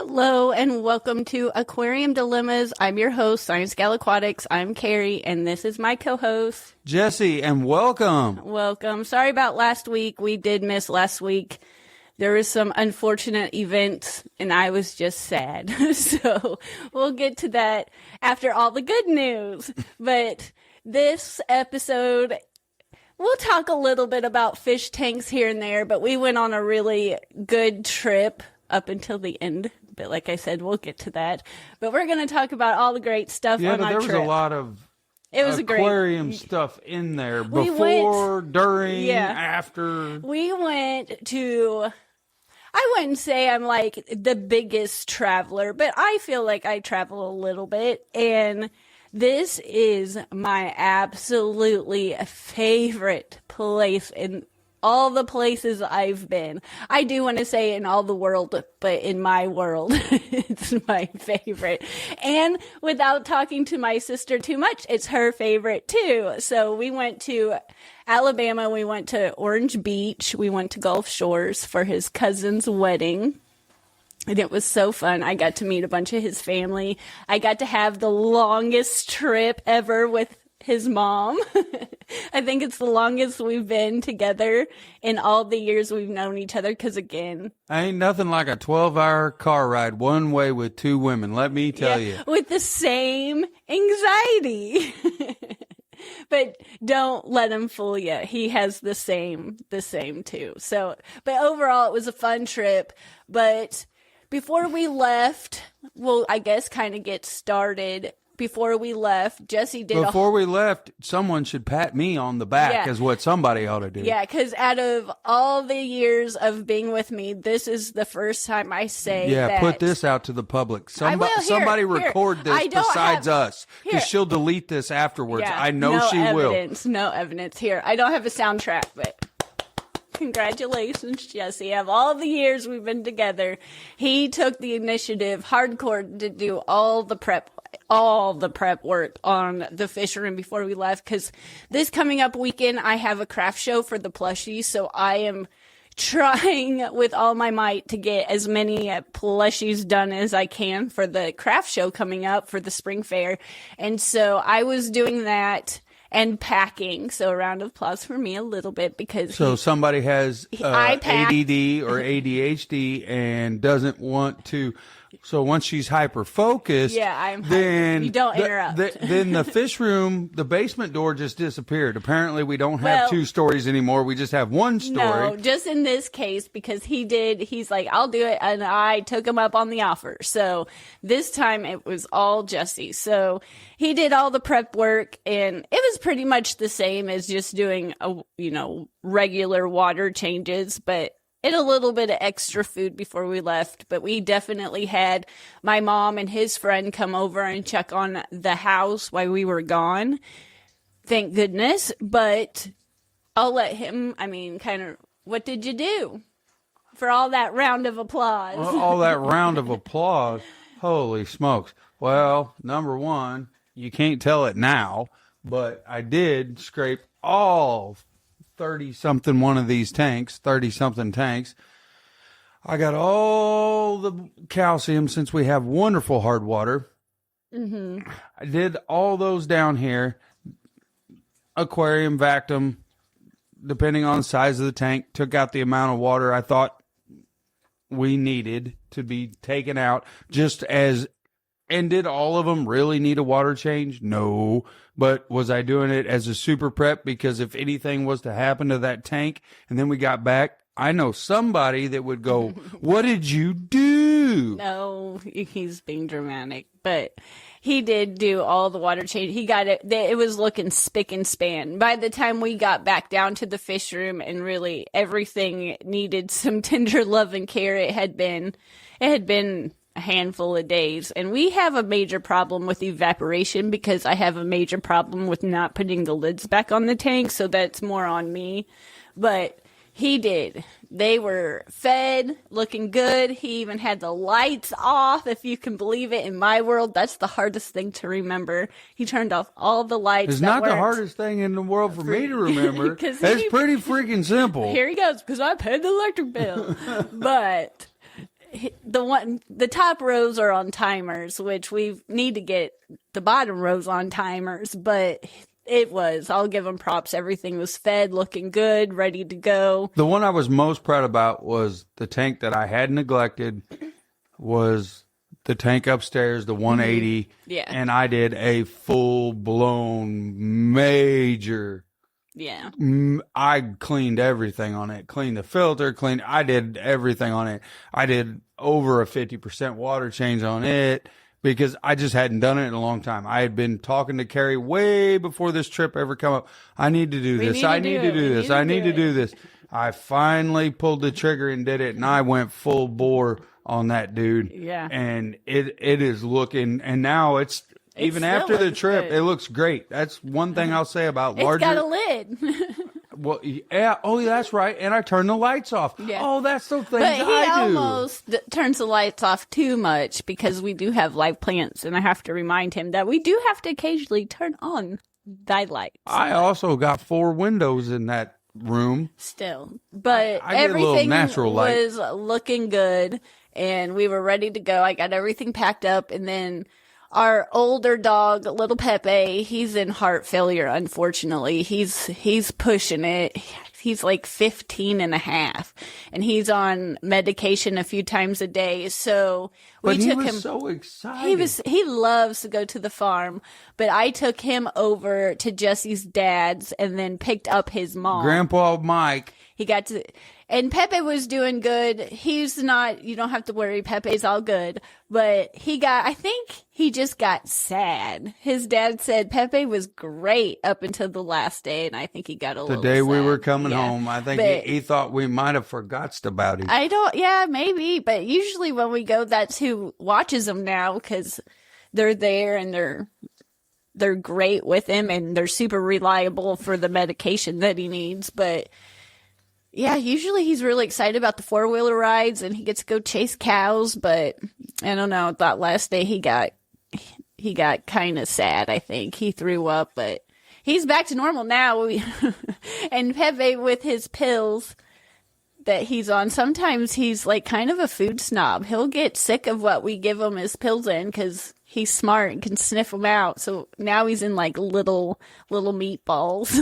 Hello and welcome to Aquarium Dilemmas. I'm your host, Science Gal Aquatics. I'm Carrie, and this is my co-host, Jesse, and welcome. Welcome. Sorry about last week. We did miss last week. There was some unfortunate events, and I was just sad. So we'll get to that after all the good news. But this episode, we'll talk a little bit about fish tanks here and there, but we went on a really good trip up until the end. But like I said, we'll get to that. But we're going to talk about all the great stuff on our trip. Yeah, there was a lot of aquarium stuff in there before, during, after. We went to, I wouldn't say I'm like the biggest traveler, but I feel like I travel a little bit. And this is my absolutely favorite place in all the places I've been. I do want to say in all the world, but in my world, it's my favorite. And without talking to my sister too much, it's her favorite too. So we went to Alabama. We went to Orange Beach. We went to Gulf Shores for his cousin's wedding. And it was so fun. I got to meet a bunch of his family. I got to have the longest trip ever with his mom. I think it's the longest we've been together in all the years we've known each other. Because again, ain't nothing like a 12-hour car ride one way with two women. Let me tell you, with the same anxiety. But don't let him fool you. He has the same too. So, but overall, it was a fun trip. But before we left, we'll, I guess, kind of get started. Before we left, Jesse did. Before we left, someone should pat me on the back, is what somebody ought to do. Yeah, because out of all the years of being with me, this is the first time I say that. Put this out to the public. Somebody record this besides us, because she'll delete this afterwards. I know she will. No evidence here. I don't have a soundtrack, but congratulations, Jesse. Of all the years we've been together, he took the initiative hardcore to do all the prep work on the fish room before we left, because this coming up weekend I have a craft show for the plushies, so I am trying with all my might to get as many plushies done as I can for the craft show coming up for the spring fair. And so I was doing that and packing. So a round of applause for me a little bit, because somebody has ADD or ADHD and doesn't want to. So once she's hyper focused, then you don't interrupt. Then the fish room, the basement door just disappeared. Apparently, we don't have two stories anymore. We just have one story. No, just in this case, because he's like, I'll do it, and I took him up on the offer. So this time it was all Jesse. So he did all the prep work, and it was pretty much the same as just doing regular water changes, but a little bit of extra food before we left. But we definitely had my mom and his friend come over and check on the house while we were gone. Thank goodness. But I'll let him, what did you do for all that round of applause? All that round of applause. Holy smokes. Well, number one, you can't tell it now, but I did scrape all 30-something one of these tanks, 30-something tanks. I got all the calcium since we have wonderful hard water. Mm-hmm. I did all those down here. Aquarium vacuum, depending on the size of the tank, took out the amount of water I thought we needed to be taken out. And did all of them really need a water change? No. But was I doing it as a super prep? Because if anything was to happen to that tank and then we got back, I know somebody that would go, what did you do? No, he's being dramatic. But he did do all the water change. He got it. It was looking spick and span. By the time we got back down to the fish room and really everything needed some tender love and care, it had been a handful of days. And we have a major problem with evaporation, because I have a major problem with not putting the lids back on the tank. So that's more on me. But he did. They were fed, looking good. He even had the lights off, if you can believe it. In my world, that's the hardest thing to remember. He turned off all the lights. It's not the hardest thing in the world for me to remember. It's pretty freaking simple. Here he goes, because I paid the electric bill. But the top rows are on timers, which we need to get the bottom rows on timers, but I'll give them props. Everything was fed, looking good, ready to go. The one I was most proud about was the tank that I had neglected was the tank upstairs, the 180. Yeah. And I did a full-blown major. Yeah. I cleaned everything on it. Cleaned the filter, I did everything on it. I did over a 50% water change on it. Because I just hadn't done it in a long time. I had been talking to Carrie way before this trip ever come up. I need to do this. I need to do this. I need to do this. I finally pulled the trigger and did it, and I went full bore on that dude. Yeah. And it is looking, and now it's even after the trip, it looks great. That's one thing I'll say about larger. It's got a lid. Well, yeah. Oh, that's right. And I turned the lights off. Yeah. Oh, that's the things But he I do. almost turns the lights off too much because we do have live plants, and I have to remind him that we do have to occasionally turn on thy lights. I also got 4 windows in that room. Still, but I get a little everything natural light. was looking good, and we were ready to go. I got everything packed up, and then our older dog, little Pepe, he's in heart failure, unfortunately. He's pushing it. He's like 15 and a half, and he's on medication a few times a day. So we took him. So excited. He loves to go to the farm, but I took him over to Jesse's dad's and then picked up his mom. Grandpa Mike. He got to, and Pepe was doing good. He's not, you don't have to worry. Pepe's all good. But I think he just got sad. His dad said Pepe was great up until the last day, and I think he got a little sad. The day we were coming home, I think he thought we might have forgot about him. Yeah, maybe. But usually when we go, that's who watches him now because they're there and they're great with him and they're super reliable for the medication that he needs. But yeah, usually he's really excited about the 4-wheeler rides and he gets to go chase cows. But I don't know, that last day he got kind of sad, I think. He threw up, but he's back to normal now. And Pepe with his pills that he's on, sometimes he's like kind of a food snob. He'll get sick of what we give him his pills in because he's smart and can sniff them out. So now he's in like little meatballs.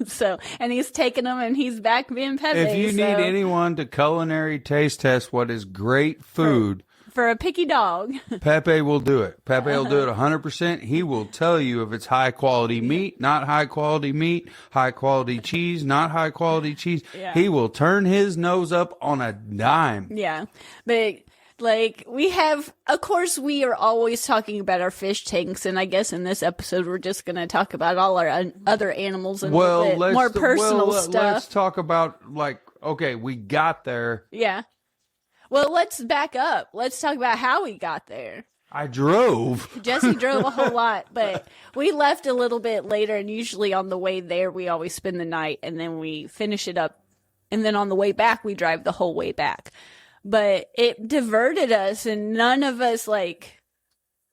So, and he's taking them and he's back being Pepe. If you need anyone to culinary taste test what is great food for a picky dog, Pepe will do it. Pepe will do it 100%. He will tell you if it's high quality meat, not high quality meat, high quality cheese, not high quality cheese. Yeah. He will turn his nose up on a dime. Yeah. But like of course we are always talking about our fish tanks, and I guess in this episode we're just going to talk about all our other animals and a little bit more personal stuff. Let's talk about okay, we got there. Yeah. Well, let's back up. Let's talk about how we got there. I drove. Jesse drove a whole lot, but we left a little bit later, and usually on the way there we always spend the night and then we finish it up, and then on the way back we drive the whole way back. But it diverted us, and none of us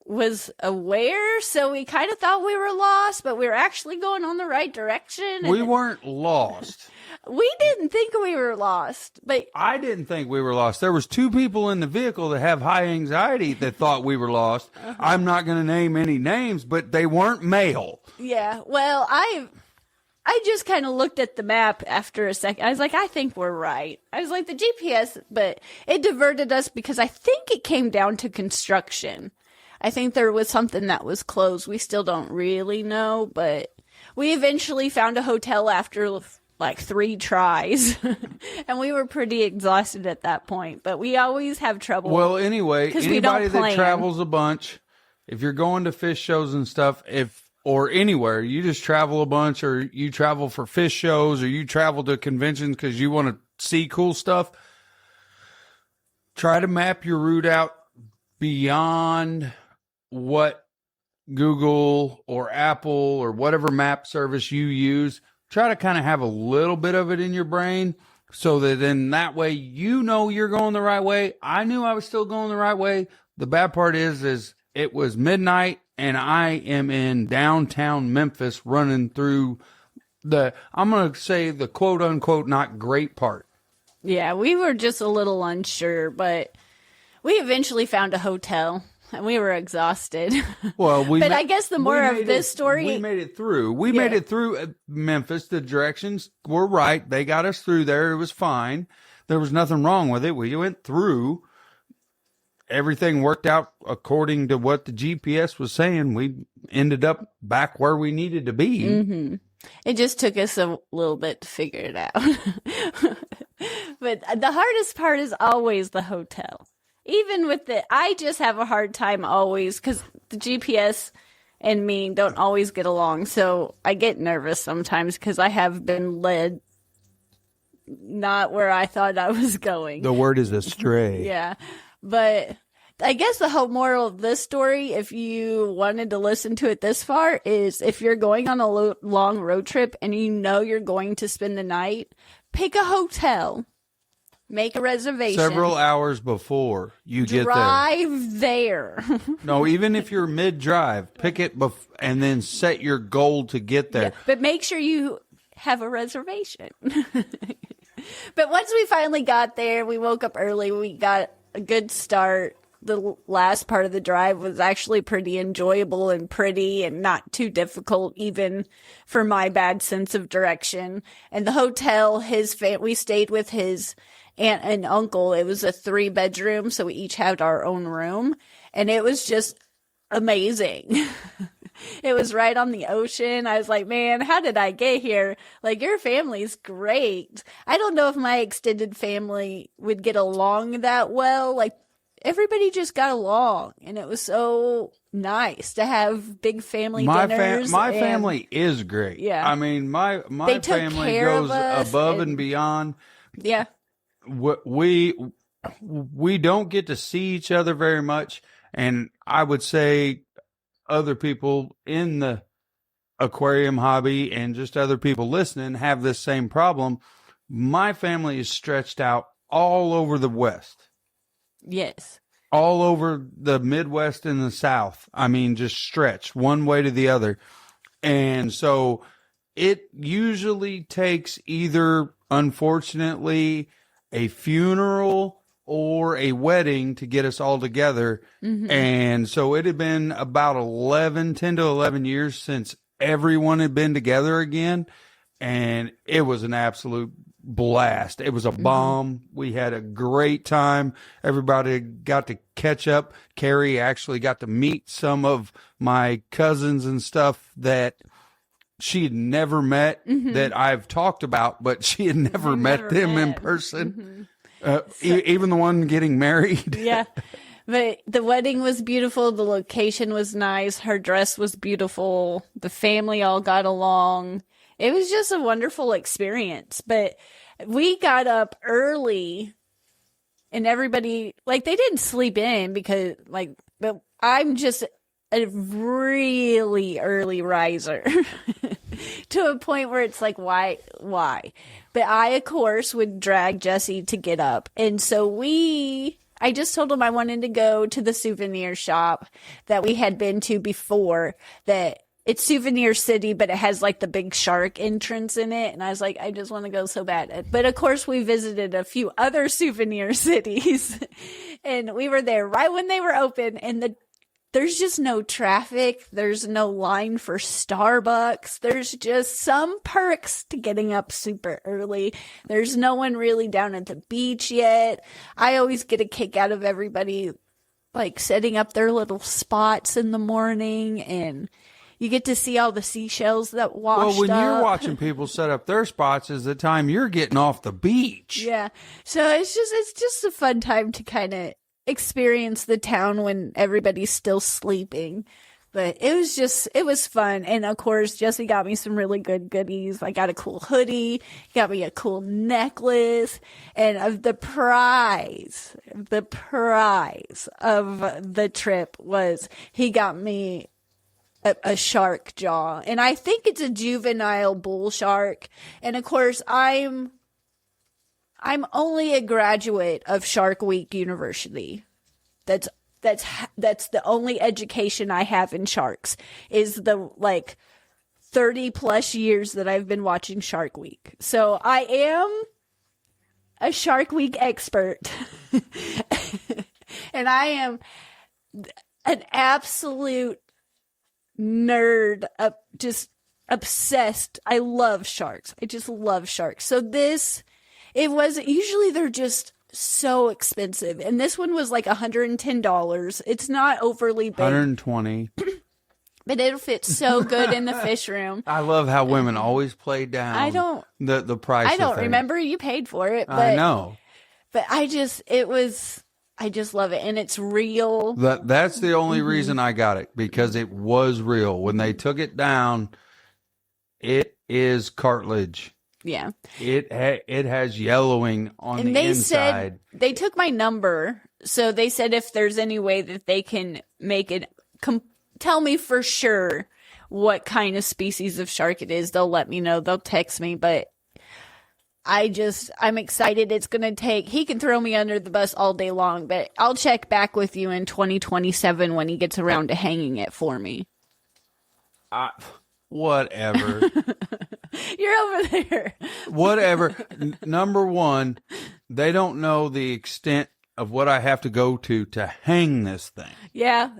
was aware, so we kind of thought we were lost, but we were actually going on the right direction. We weren't lost. We didn't think we were lost, but I didn't think we were lost. There was 2 people in the vehicle that have high anxiety that thought we were lost. Uh-huh. I'm not going to name any names, but they weren't male. Yeah, well, I just kind of looked at the map after a second. I was like, I think we're right. I was like, the GPS, but it diverted us because I think it came down to construction. I think there was something that was closed. We still don't really know, but we eventually found a hotel after like 3 tries. And we were pretty exhausted at that point, but we always have trouble. Well, anyway, anybody that travels a bunch, if you're going to fish shows and stuff, or anywhere, you just travel a bunch, or you travel for fish shows, or you travel to conventions because you want to see cool stuff, try to map your route out beyond what Google or Apple or whatever map service you use. Try to kind of have a little bit of it in your brain so that then that way you know you're going the right way. I knew I was still going the right way. The bad part is it was midnight and I am in downtown Memphis running through I'm going to say the quote unquote not great part. Yeah, we were just a little unsure, but We eventually found a hotel, and we were exhausted. Well, but I guess the moral of this story, we made it through. We made it through Memphis. The directions were right. They got us through there. It was fine. There was nothing wrong with it. We went through. Everything worked out according to what the GPS was saying. We ended up back where we needed to be. Mm-hmm. It just took us a little bit to figure it out. But the hardest part is always the hotel. Even with I just have a hard time always because the GPS and me don't always get along. So I get nervous sometimes because I have been led not where I thought I was going. The word is astray. Yeah. But I guess the whole moral of this story, if you wanted to listen to it this far, is if you're going on a long road trip and you know you're going to spend the night, pick a hotel. Make a reservation. Several hours before you get there. Drive there. No, even if you're mid-drive, pick it and then set your goal to get there. Yeah, but make sure you have a reservation. But once we finally got there, we woke up early. We got a good start. The last part of the drive was actually pretty enjoyable and pretty and not too difficult, even for my bad sense of direction. And the hotel, we stayed with his aunt and uncle. It was a 3-bedroom, so we each had our own room. And it was just amazing. It was right on the ocean. I was like, man, how did I get here? Like, your family's great. I don't know if my extended family would get along that well. Like, everybody just got along, and it was so nice to have big family dinners. My family is great. Yeah. I mean, my family goes above and beyond. Yeah. We don't get to see each other very much, and I would say other people in the aquarium hobby and just other people listening have this same problem. My family is stretched out all over the West. Yes. All over the Midwest and the South. I mean, just stretched one way to the other. And so it usually takes either, unfortunately, a funeral or a wedding to get us all together. Mm-hmm. And so it had been about 10 to 11 years since everyone had been together again. And it was an absolute blast. It was a bomb. Mm-hmm. We had a great time. Everybody got to catch up. Carrie actually got to meet some of my cousins and stuff that she had never met, that I've talked about, but she had never met them in person. Mm-hmm. Even the one getting married. Yeah. But the wedding was beautiful. The location was nice. Her dress was beautiful. The family all got along. It was just a wonderful experience. But we got up early and everybody, like, they didn't sleep in because, like, but I'm just a really early riser to a point where it's like, why? But I, of course, would drag Jesse to get up. And so I just told him I wanted to go to the souvenir shop that we had been to before, that it's Souvenir City, but it has like the big shark entrance in it. And I was like, I just want to go so bad. But of course, we visited a few other souvenir cities and we were there right when they were open, and there's just no traffic. There's no line for Starbucks. There's just some perks to getting up super early. There's no one really down at the beach yet. I always get a kick out of everybody like setting up their little spots in the morning, and you get to see all the seashells that washed up. Well, when you're watching people set up their spots is the time you're getting off the beach. Yeah. So it's just a fun time to kind of experience the town when everybody's still sleeping. But it was fun. And of course, Jesse got me some really good goodies. I got a cool hoodie, got me a cool necklace, and the prize of the trip was he got me a shark jaw. And I think it's a juvenile bull shark. And of course, I'm only a graduate of Shark Week University. That's the only education I have in sharks, is the 30 plus years that I've been watching Shark Week. So I am a Shark Week expert. And I am an absolute nerd, just obsessed. I love sharks. I just love sharks. So it wasn't, usually they're just so expensive. And this one was like $110. It's not overly big. 120. But it'll fit so good in the fish room. I love how women always play down the price. I don't remember you paid for it. But, I know. But I just love it. And it's real. That's the only reason I got it, because it was real. When they took it down, it is cartilage. Yeah. It has yellowing on and the they inside. Said, they took my number. So they said if there's any way that they can make it tell me for sure what kind of species of shark it is, they'll let me know. They'll text me, but I'm excited. It's going to he can throw me under the bus all day long, but I'll check back with you in 2027 when he gets around to hanging it for me. Whatever. You're over there. Whatever. Number one, they don't know the extent of what I have to go to hang this thing. Yeah.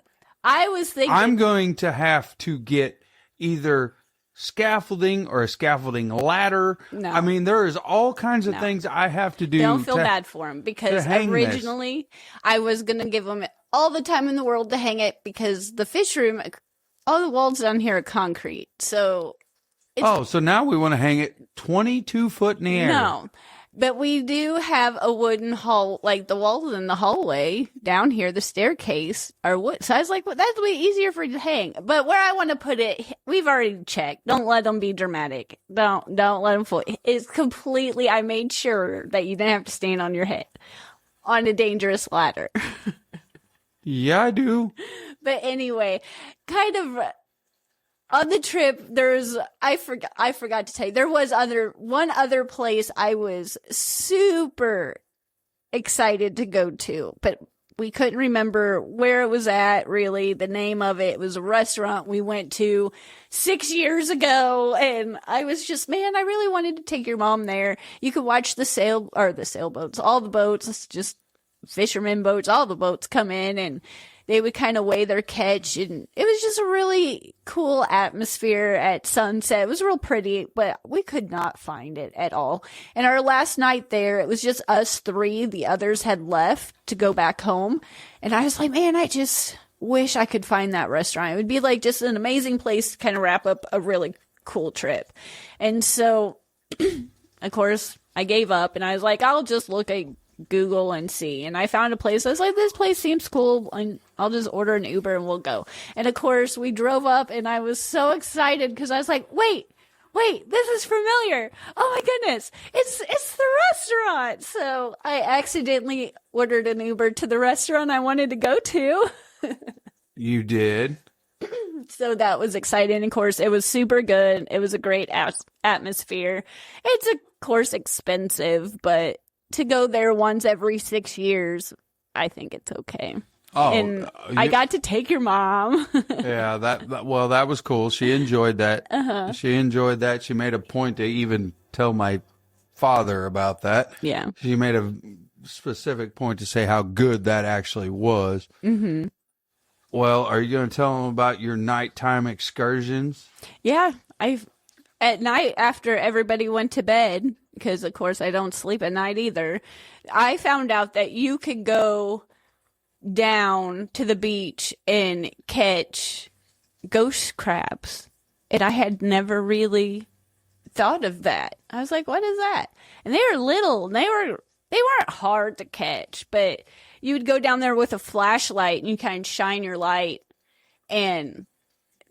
I was thinking I'm going to have to get either scaffolding or a scaffolding ladder. No. I mean, there is all kinds of things I have to do. Don't feel bad for him, because originally I was going to give him all the time in the world to hang it, because the fish room, all the walls down here are concrete. So so now we want to hang it 22 foot in the air. No. But we do have a wooden hall, like the walls in the hallway down here, the staircase are wood. So I was like, well, that's way easier for you to hang. But where I want to put it, we've already checked. Don't let them be dramatic. Don't let them fool. It's completely, I made sure that you didn't have to stand on your head on a dangerous ladder. Yeah, I do. But anyway, kind of on the trip, I forgot to tell you, there was one other place I was super excited to go to, but we couldn't remember where it was at, really. The name of it was a restaurant we went to 6 years ago, and I was just, man, I really wanted to take your mom there. You could watch the sailboats, all the boats, just fishermen boats, all the boats come in, and they would kind of weigh their catch, and it was just a really cool atmosphere at sunset. It was real pretty, but we could not find it at all. And our last night there, it was just us three. The others had left to go back home. And I was like, man, I just wish I could find that restaurant. It would be like just an amazing place to kind of wrap up a really cool trip. And so, of course, I gave up, and I was like, I'll just look at Google and see. And I found a place. I was like, this place seems cool, and I'll just order an Uber and we'll go. And of course we drove up, and I was so excited because I was like, wait, this is familiar. Oh my goodness. It's the restaurant. So I accidentally ordered an Uber to the restaurant I wanted to go to. You did. So that was exciting. Of course, it was super good. It was a great atmosphere. It's of course expensive, but to go there once every 6 years, I think it's okay. Oh, and I got to take your mom. Yeah, that was cool. She enjoyed that. Uh-huh. She enjoyed that. She made a point to even tell my father about that. Yeah. She made a specific point to say how good that actually was. Mm-hmm. Well, are you going to tell them about your nighttime excursions? Yeah. At night, after everybody went to bed, because of course I don't sleep at night either, I found out that you could go down to the beach and catch ghost crabs. And I had never really thought of that. I was like, what is that? And they were little, and they weren't hard to catch, but you would go down there with a flashlight and you kind of shine your light, and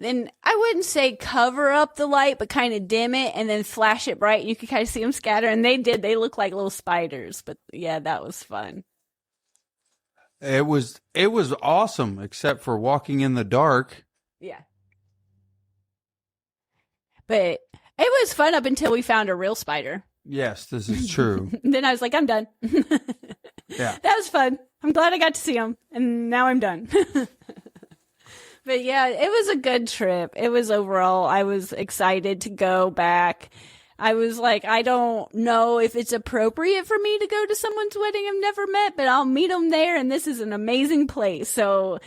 then I wouldn't say cover up the light, but kind of dim it and then flash it bright. You could kind of see them scatter, and they look like little spiders. But yeah, that was fun. It was awesome, except for walking in the dark. Yeah. But it was fun up until we found a real spider. Yes, this is true. Then I was like, I'm done. Yeah. That was fun. I'm glad I got to see him, and now I'm done. But yeah, it was a good trip. It was overall, I was excited to go back. I was like, I don't know if it's appropriate for me to go to someone's wedding I've never met, but I'll meet them there, and this is an amazing place. So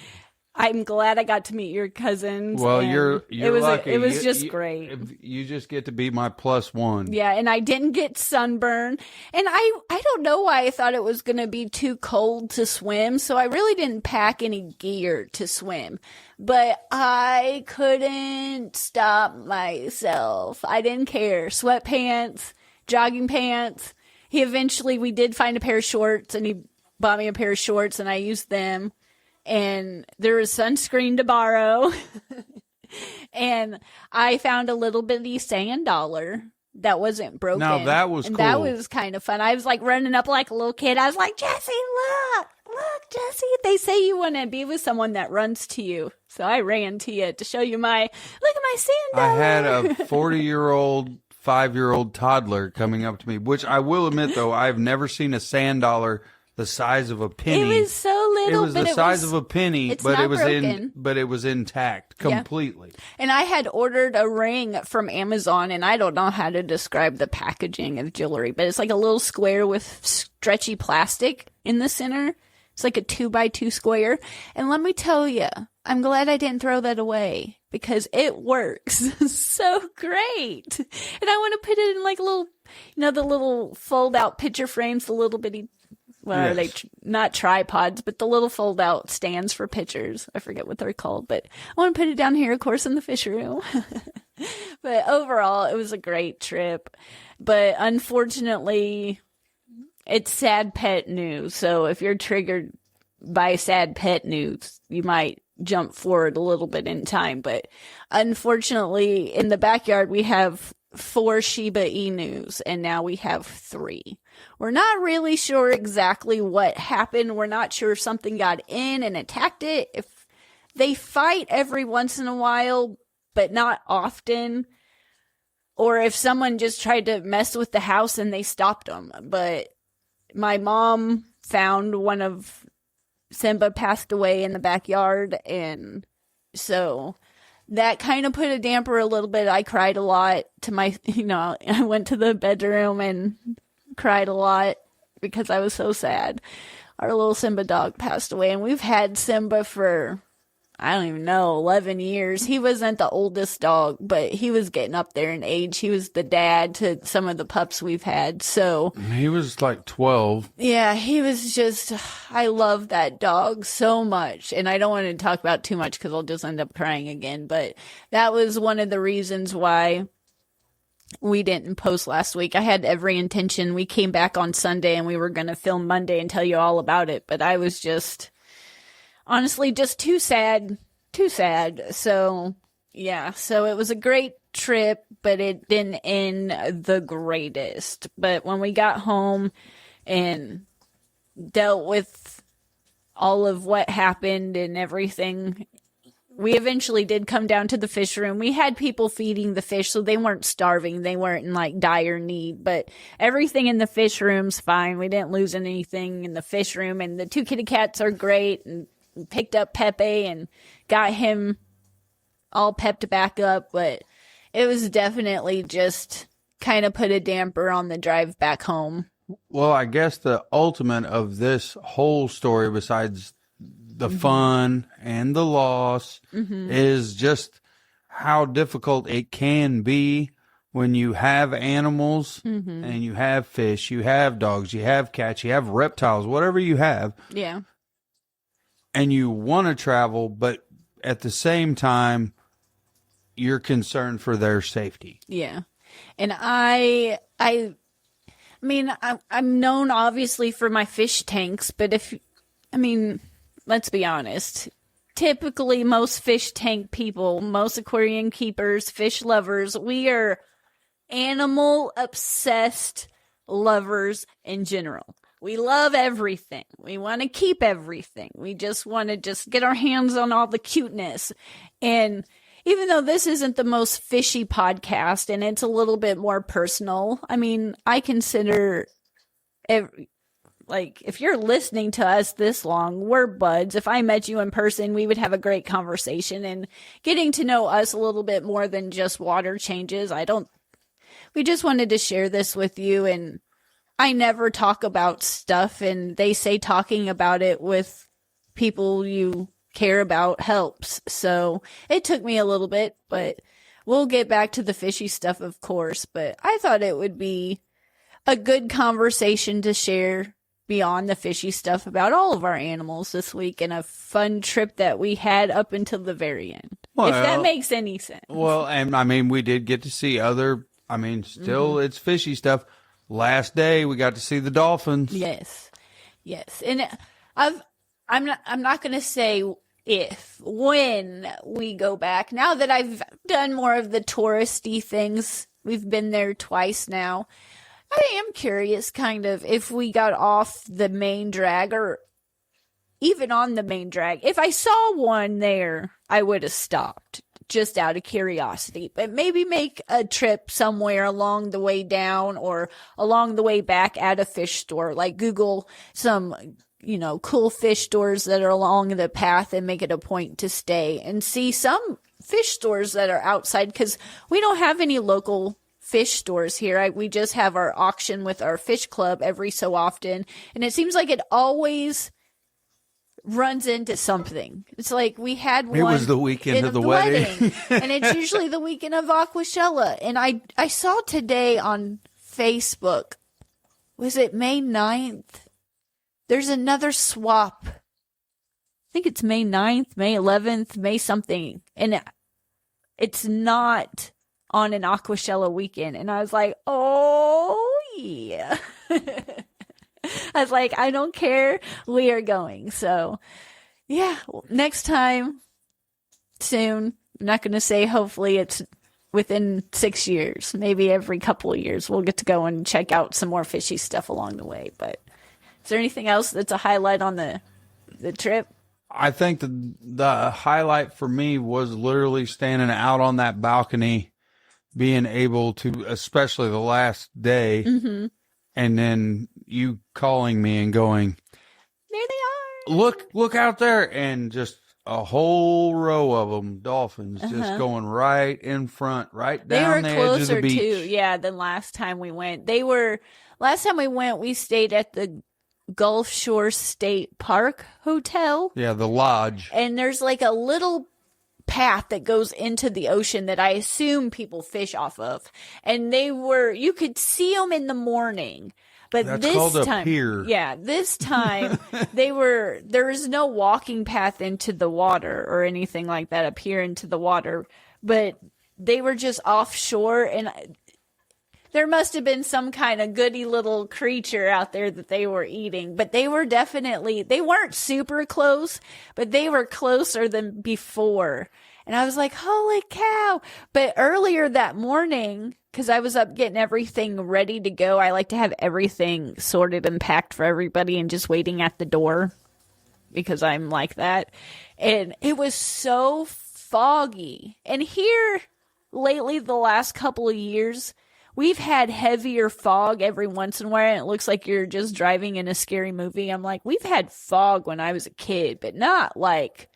I'm glad I got to meet your cousins. Well, you're lucky. It was just great. You just get to be my +1. Yeah, and I didn't get sunburn. And I don't know why I thought it was going to be too cold to swim, so I really didn't pack any gear to swim. But I couldn't stop myself. I didn't care. Sweatpants, jogging pants. We did find a pair of shorts, and he bought me a pair of shorts, and I used them. And there was sunscreen to borrow. And I found a little bitty sand dollar that wasn't broken. Now that was cool. That was kind of fun. I was like running up like a little kid. I was like, Jesse, look, Jesse. They say you want to be with someone that runs to you. So I ran to you to show you look at my sand dollar. I had a 40-year-old, 5-year-old toddler coming up to me, which I will admit, though, I've never seen a sand dollar the size of a penny. It was so little. It was the size of a penny, but it was intact completely. Yeah. And I had ordered a ring from Amazon, and I don't know how to describe the packaging of jewelry, but it's like a little square with stretchy plastic in the center. It's like a 2x2 square. And let me tell you, I'm glad I didn't throw that away because it works so great. And I want to put it in like little, the little fold out picture frames, the little bitty. Well, yes. Are they not tripods, but the little fold-out stands for pictures. I forget what they're called, but I want to put it down here, of course, in the fish room. But overall, it was a great trip. But unfortunately, it's sad pet news. So if you're triggered by sad pet news, you might jump forward a little bit in time. But unfortunately, in the backyard, we have 4 Shiba Inus, and now we have 3. We're not really sure exactly what happened. We're not sure if something got in and attacked it. If they fight every once in a while, but not often, or if someone just tried to mess with the house and they stopped them. But my mom found one of Simba passed away in the backyard, and so that kind of put a damper a little bit. I cried a lot I went to the bedroom and cried a lot because I was so sad. Our little Simba dog passed away, and we've had Simba for, I don't even know, 11 years. He wasn't the oldest dog, but he was getting up there in age. He was the dad to some of the pups we've had. So he was like 12. Yeah, he was just, I love that dog so much. And I don't want to talk about too much because I'll just end up crying again. But that was one of the reasons why we didn't post last week. I had every intention. We came back on Sunday and we were going to film Monday and tell you all about it. But I was just, honestly, just too sad. So, yeah. So it was a great trip, but it didn't end the greatest. But when we got home and dealt with all of what happened and everything, we eventually did come down to the fish room. We had people feeding the fish, so they weren't starving. They weren't in like dire need, but everything in the fish room's fine. We didn't lose anything in the fish room, and the 2 kitty cats are great. And we picked up Pepe and got him all pepped back up, but it was definitely just kind of put a damper on the drive back home. Well, I guess the ultimate of this whole story, besides the fun and the loss, is just how difficult it can be when you have animals and you have fish, you have dogs, you have cats, you have reptiles, whatever you have. Yeah. And you want to travel, but at the same time, you're concerned for their safety. Yeah. And I mean, I'm known obviously for my fish tanks, but let's be honest. Typically, most fish tank people, most aquarium keepers, fish lovers, we are animal obsessed lovers in general. We love everything. We want to keep everything. We just want to just get our hands on all the cuteness. And even though this isn't the most fishy podcast and it's a little bit more personal, I mean, I consider if you're listening to us this long, we're buds. If I met you in person, we would have a great conversation, and getting to know us a little bit more than just water changes. we just wanted to share this with you. And I never talk about stuff, and they say talking about it with people you care about helps. So it took me a little bit, but we'll get back to the fishy stuff, of course. But I thought it would be a good conversation to share beyond the fishy stuff about all of our animals this week, and a fun trip that we had up until the very end. Well, if that makes any sense. Well, and I mean, we did get to see other, I mean, still it's fishy stuff. Last day we got to see the dolphins. Yes. And I'm not going to say when we go back. Now that I've done more of the touristy things, we've been there twice now. I am curious kind of if we got off the main drag, or even on the main drag. If I saw one there, I would have stopped just out of curiosity, but maybe make a trip somewhere along the way down or along the way back at a fish store. Like Google some, cool fish stores that are along the path and make it a point to stay and see some fish stores that are outside, because we don't have any local fish stores here. We just have our auction with our fish club every so often, and it seems like it always runs into something. It's like we had one. It was the weekend of the wedding. And it's usually the weekend of Aquashella. And I saw today on Facebook, was it May 9th? There's another swap. I think it's May 9th, May 11th, May something. And it's not on an Aquashella weekend. And I was like, oh yeah. I was like, I don't care. We are going. So, yeah, next time soon. I'm not going to say hopefully it's within 6 years. Maybe every couple of years we'll get to go and check out some more fishy stuff along the way. But is there anything else that's a highlight on the trip? I think the highlight for me was literally standing out on that balcony, being able to, especially the last day, and then you calling me and going, there they are. Look out there. And just a whole row of them, dolphins, just going right in front, right down the edge of the beach. They were closer than last time we went. Last time we went, we stayed at the Gulf Shore State Park Hotel. Yeah, the lodge. And there's like a little path that goes into the ocean that I assume people fish off of. And you could see them in the morning. But that's this called time, a pier. Yeah, this time there was no walking path into the water or anything like that up here into the water, but they were just offshore, and there must have been some kind of goody little creature out there that they were eating. But they weren't super close, but they were closer than before. And I was like, holy cow. But earlier that morning, because I was up getting everything ready to go, I like to have everything sorted and packed for everybody and just waiting at the door because I'm like that. And it was so foggy. And here lately, the last couple of years, we've had heavier fog every once in a while, and it looks like you're just driving in a scary movie. I'm like, we've had fog when I was a kid, but not like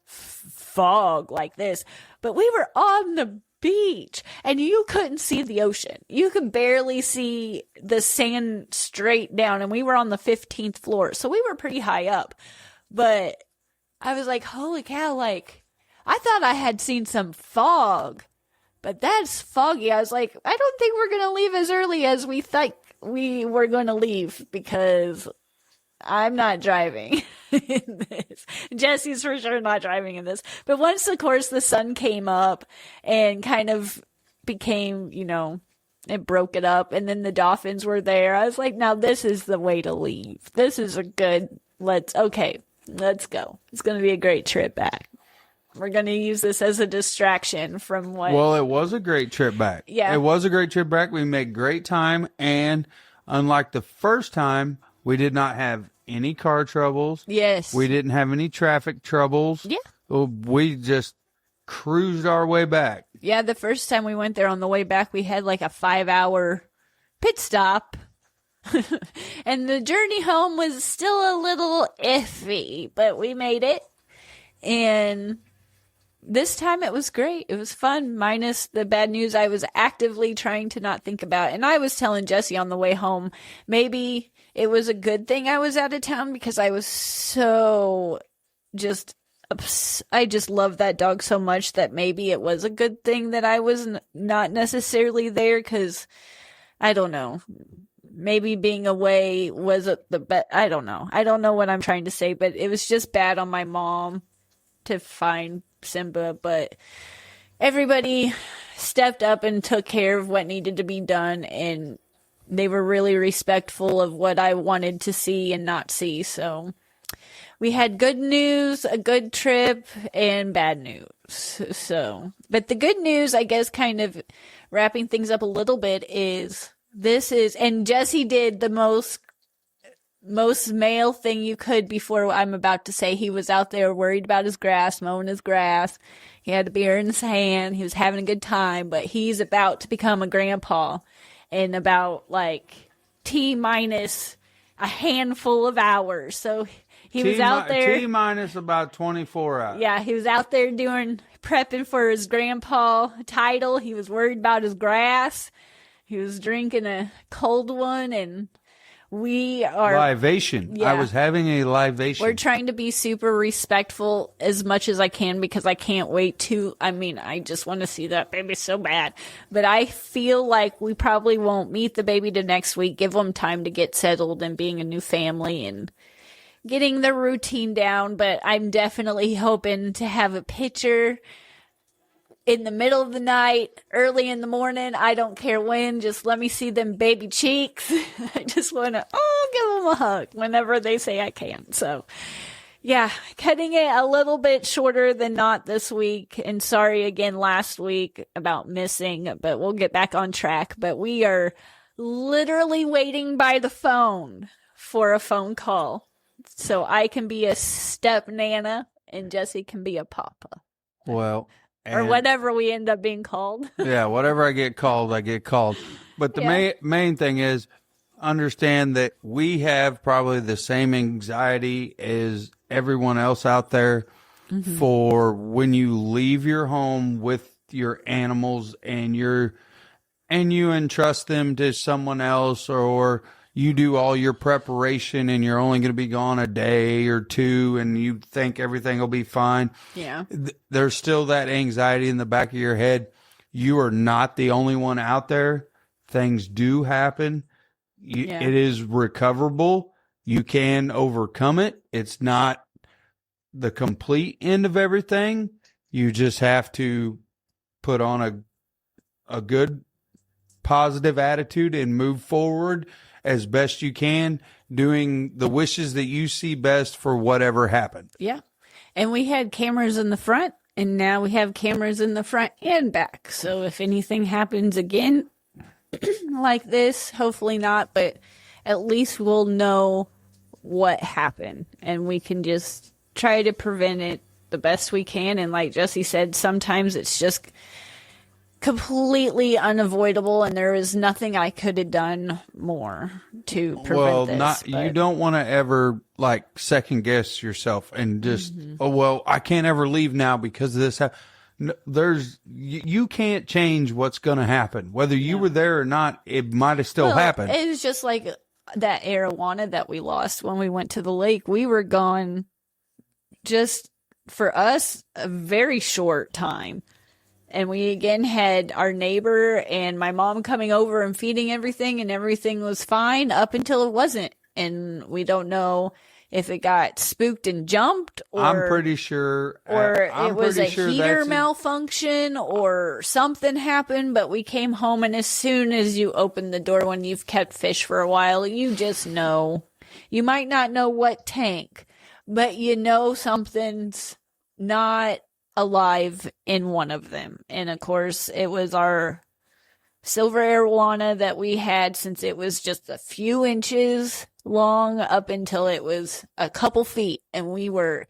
fog like this. But we were on the beach, and you couldn't see the ocean. You could barely see the sand straight down, and we were on the 15th floor, so we were pretty high up. But I was like, holy cow, like, I thought I had seen some fog. But that's foggy. I was like, I don't think we're going to leave as early as we thought we were going to leave, because I'm not driving in this. Jesse's for sure not driving in this. But once, of course, the sun came up and kind of became, it broke it up. And then the dolphins were there. I was like, now this is the way to leave. This is a good, let's go. It's going to be a great trip back. We're going to use this as a distraction from what... Well, it was a great trip back. Yeah. It was a great trip back. We made great time. And unlike the first time, we did not have any car troubles. Yes. We didn't have any traffic troubles. Yeah. We just cruised our way back. Yeah, the first time we went there, on the way back, we had like a 5-hour pit stop. And the journey home was still a little iffy, but we made it. And... this time it was great. It was fun, minus the bad news I was actively trying to not think about. And I was telling Jesse on the way home, maybe it was a good thing I was out of town because I was so just, I just love that dog so much that maybe it was a good thing that I was not necessarily there because I don't know. Maybe being away was the best. I don't know. I don't know what I'm trying to say, but it was just bad on my mom to find Simba, but everybody stepped up and took care of what needed to be done, and they were really respectful of what I wanted to see and not see. So we had good news, a good trip, and bad news. So, but the good news, I guess, kind of wrapping things up a little bit is and Jesse did the most male thing you could before I'm about to say. He was out there worried about his grass, mowing his grass. He had a beer in his hand. He was having a good time, but he's about to become a grandpa in about like T-minus a handful of hours. So he was out there. T-minus about 24 hours. Yeah, he was out there prepping for his grandpa title. He was worried about his grass. He was drinking a cold one, and we are libation. Yeah. I was having a libation. We're trying to be super respectful as much as I can because I can't wait to. I mean, I just want to see that baby so bad. But I feel like we probably won't meet the baby the next week. Give them time to get settled and being a new family and getting the routine down. But I'm definitely hoping to have a picture in the middle of the night, early in the morning, I don't care when, just let me see them baby cheeks. I just want to, give them a hug whenever they say I can. So, yeah, cutting it a little bit shorter than not this week. And sorry again last week about missing, but we'll get back on track. But we are literally waiting by the phone for a phone call. So I can be a step nana and Jesse can be a papa. Well, or whatever we end up being called. Yeah, whatever I get called, I get called. But the main thing is understand that we have probably the same anxiety as everyone else out there for when you leave your home with your animals and you entrust them to someone else, or you do all your preparation and you're only going to be gone a day or two and you think everything will be fine. Yeah. There's still that anxiety in the back of your head. You are not the only one out there. Things do happen. It is recoverable. You can overcome it. It's not the complete end of everything. You just have to put on a good positive attitude and move forward as best you can, doing the wishes that you see best for whatever happened. Yeah. And we had cameras in the front, and now we have cameras in the front and back. So if anything happens again like this, hopefully not, but at least we'll know what happened, and we can just try to prevent it the best we can. And like Jesse said, sometimes it's just completely unavoidable, and there is nothing I could have done more to prevent this. You don't want to ever like second guess yourself and just I can't ever leave now because of this. You can't change what's going to happen, whether you were there or not. It might have still happened. It was just like that arowana that we lost when we went to the lake. We were gone just for us a very short time. And we again had our neighbor and my mom coming over and feeding everything, and everything was fine up until it wasn't. And we don't know if it got spooked and jumped, or I'm pretty sure, or it was a heater malfunction, or something happened. But we came home, and as soon as you open the door, when you've kept fish for a while, you just know. You might not know what tank, but you know something's not alive in one of them. And of course it was our silver arowana that we had since it was just a few inches long up until it was a couple feet, and we were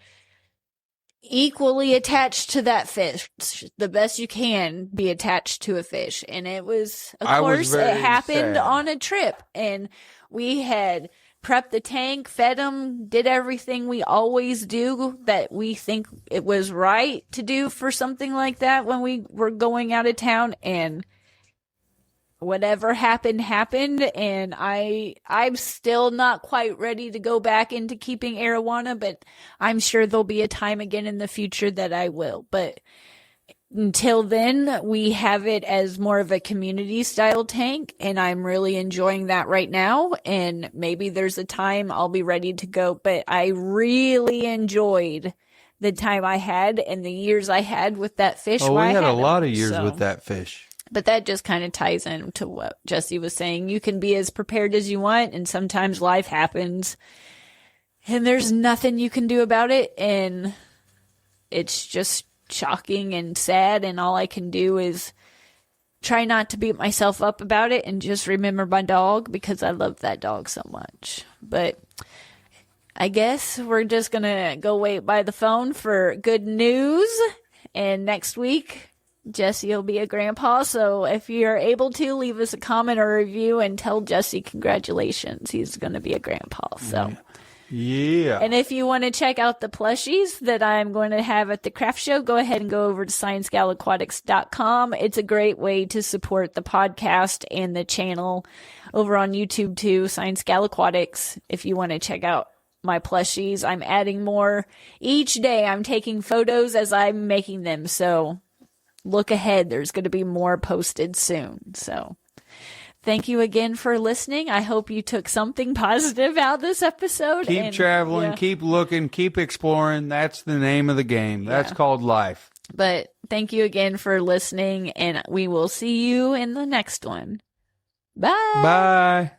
equally attached to that fish the best you can be attached to a fish. And it was, of course, it happened on a trip, and we had prepped the tank, fed them, did everything we always do that we think it was right to do for something like that when we were going out of town, and whatever happened, and I'm still not quite ready to go back into keeping arowana, but I'm sure there'll be a time again in the future that I will. But until then, we have it as more of a community style tank, and I'm really enjoying that right now, and maybe there's a time I'll be ready to go, but I really enjoyed the time I had and the years I had with that fish. Oh, we had a lot of them, years so. with that fish. But that just kind of ties into what Jesse was saying. You can be as prepared as you want, and sometimes life happens, and there's nothing you can do about it, and it's just shocking and sad, and all I can do is try not to beat myself up about it and just remember my dog, because I love that dog so much. But I guess we're just going to go wait by the phone for good news, and next week Jesse will be a grandpa, so if you're able to, leave us a comment or review and tell Jesse congratulations. He's going to be a grandpa, so. Yeah. And if you want to check out the plushies that I'm going to have at the craft show, go ahead and go over to sciencegalaquatics.com. It's a great way to support the podcast and the channel over on YouTube too, Science Gal Aquatics, if you want to check out my plushies. I'm adding more each day. I'm taking photos as I'm making them, so look ahead. There's going to be more posted soon. So thank you again for listening. I hope you took something positive out of this episode. Keep traveling, keep looking, keep exploring. That's the name of the game. That's called life. But thank you again for listening, and we will see you in the next one. Bye. Bye.